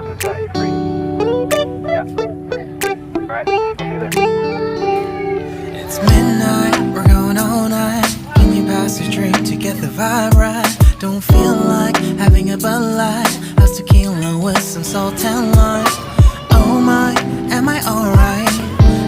host will set you free. Yeah. Alright, see you there. It's midnight, we're going all night. Can you pass a drink to get the vibe right? Don't feel like having a Bud Light. How's tequila with some salt and lime? Oh my, am I alright?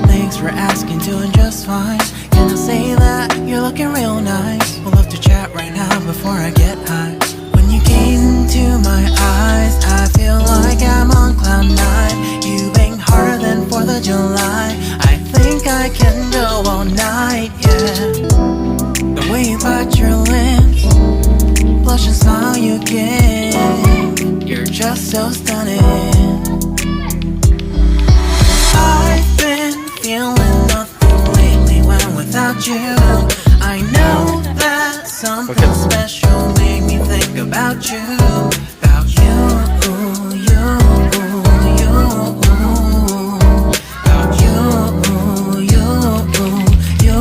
Thanks for asking, doing just fine. Can I say that you're looking real nice? We'll love to chat right now before I get high. When you gaze into my eyes, I feel like I'm on cloud nine. You bang harder than 4th of July. I think I can go all night, yeah. The way you bite your lips, blush and smile you give, you're just so stunning. I've been feeling nothing lately when without you. I know that something special made me think about you. About you, you, you. About you, you, you.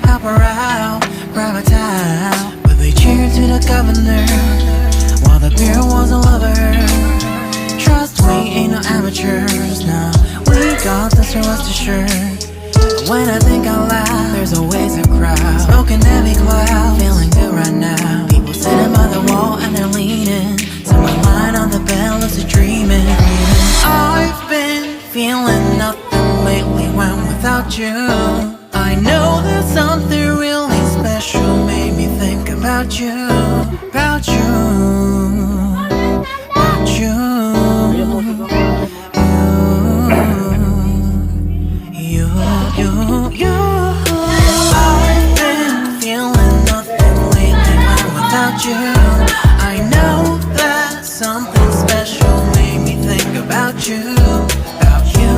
Help her out, grab a towel. But they cheered to the governor while the beer was a lover. Trust we ain't no amateurs, nah. We got this, rest assured. When I think out loud, there's always a crowd. Smoking heavy cloud, feeling good right now. People sitting by the wall and they're leaning. Someone lying on the bed, lucid dreaming. I've been feeling nothing lately when without you. I know that something really special made me think about you. About you. About you. You. I've been feeling nothing lately when without you. I know that something special made me think about you. About you.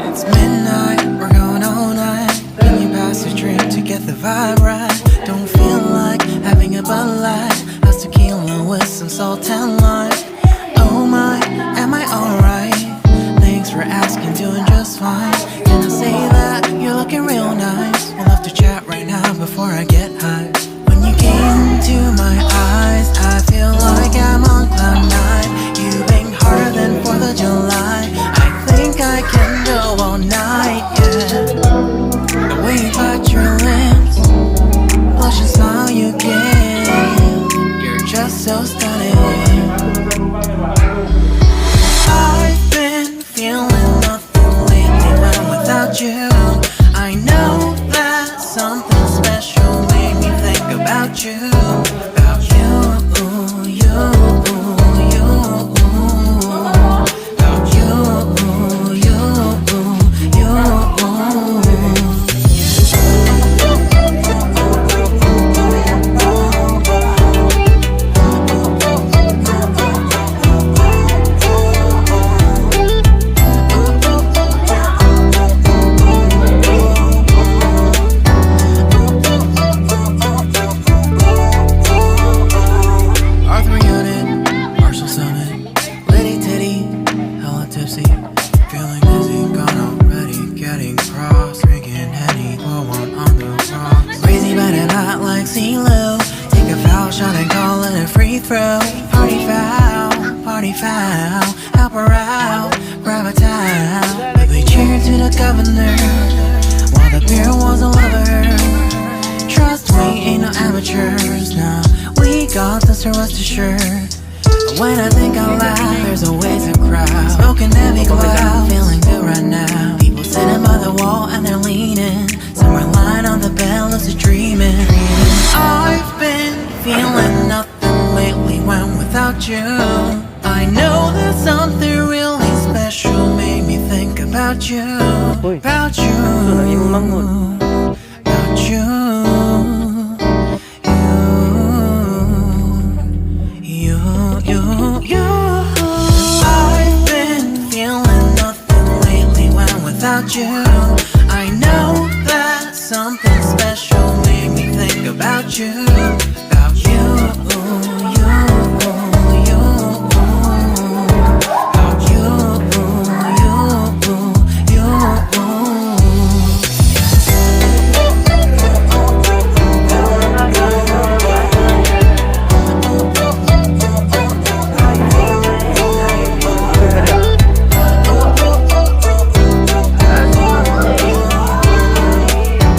It's midnight, we're going all night. Can you pass a drink to get the vibe right? Don't feel like having a Bud Light. How's tequila with some salt and lime? Oh my, am I alright? Thanks for asking, doing just fine. Can I say that you're looking real nice? We'll have to chat right now before I get high. When you came into my eyes, I feel like I'm on cloud nine. You bang harder than 4th of July. I think I can go all night, yeah. The way you bite your lips, blush and smile you give, you're just so stunning. I've been feeling nothing lately when without you. I know that something special made me think about you. About you, you. About you, you. CeeLo. Take a foul shot and call it a free throw. Party foul, help her out, grab a towel. We cheered to the governor while the beer was all over her. Trust we ain't no amateurs, nah. We got this, so rest assured. When I think out loud, there's always a crowd. Smoking heavy cloud, feeling good right now. People sitting by the wall and they're leaning. Some are lying on the bed, lucid dreaming. I've been feeling nothing lately when without you. I know that something really special made me think about you. Uy, About ito na yung you. manghod.